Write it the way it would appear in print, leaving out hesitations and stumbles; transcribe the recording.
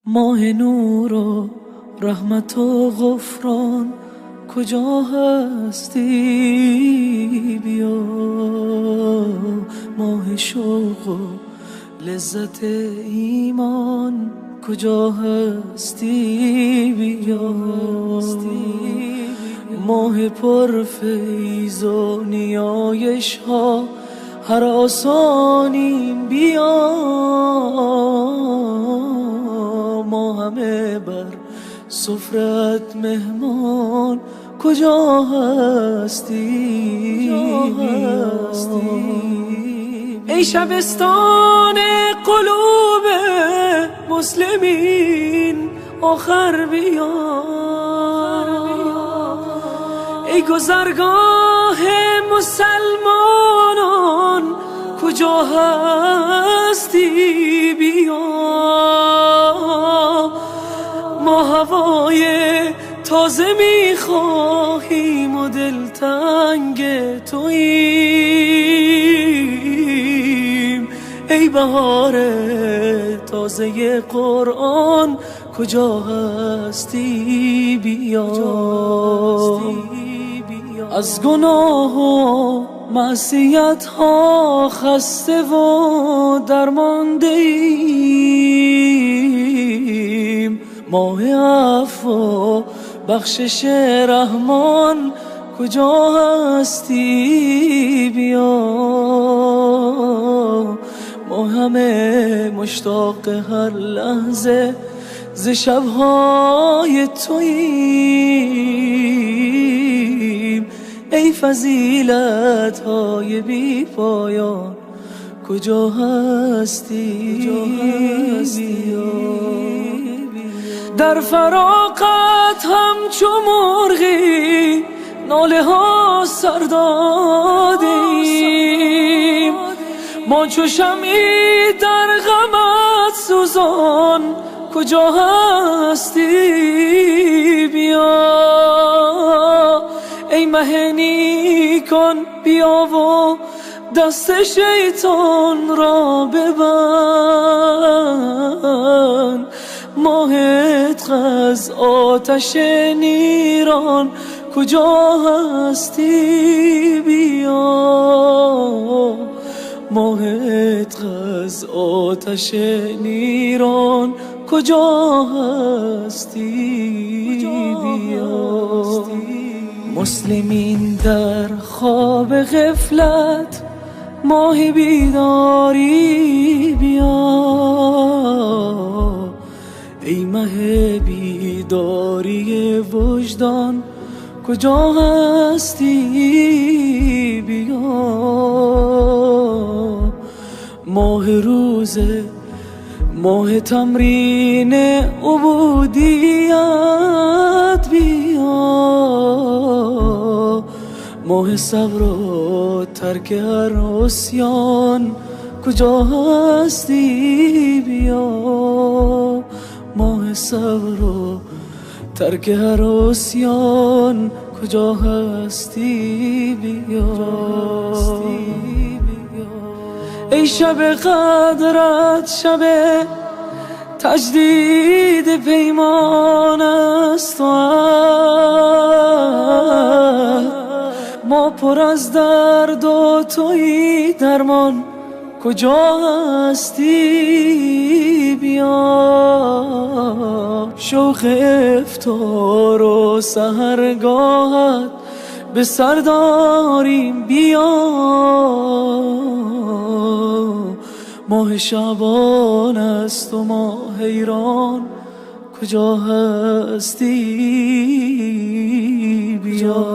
ماه نور و رحمت و غفران کجا هستی؟ بیا ماه شوق و لذت ایمان کجا هستی؟ بیا ماه پرفیض و نیایش ها هر آسانیم بیا ما همه بر سفرت مهمان کجا هستی؟ ای شبستان قلوب مسلمین آخر بیا ای گذرگاه مسلمانان کجا هستی؟ بیا ما هوای تازه میخواهیم و دلتنگ توییم ای بهار تازه قرآن کجا هستی؟ بیا از گناه و معصیت ها خسته و درمانده ایم ماه عفو و بخشش رحمان کجا هستی؟ بیا ما همه مشتاق هر لحظه ز شبهای توییم ای فضیلت های بی پایان کجا هستی؟ در فراقت همچو مرغی ناله ها سر دادیم ما چو شمعی در غمت سوزان کجا هستی؟ بیا ای مه نیکان بیا و دست شیطان را ببند ماه عتق از آتش نیران کجا هستی؟ بیا ماه عتق از آتش نیران کجا هستی؟ بیا مسلمین در خواب غفلت ماه بیداری بیا ای مه بیداری وجدان کجا هستی؟ بیا ماه روزه ماه تمرین عبودیت بیا ماه صبر و ترک هر عصیان کجا هستی؟ بیا ماه صبر و ترک هر عصیان کجا هستی؟ بیا ای شب قدرت شب تجدید پیمان است و ما پر از درد و تویی درمان کجا هستی؟ بیا شوق افطار و سحرگاهت به سر داریم بیا ماه شعبان است و ما حیران کجا هستی؟ بیا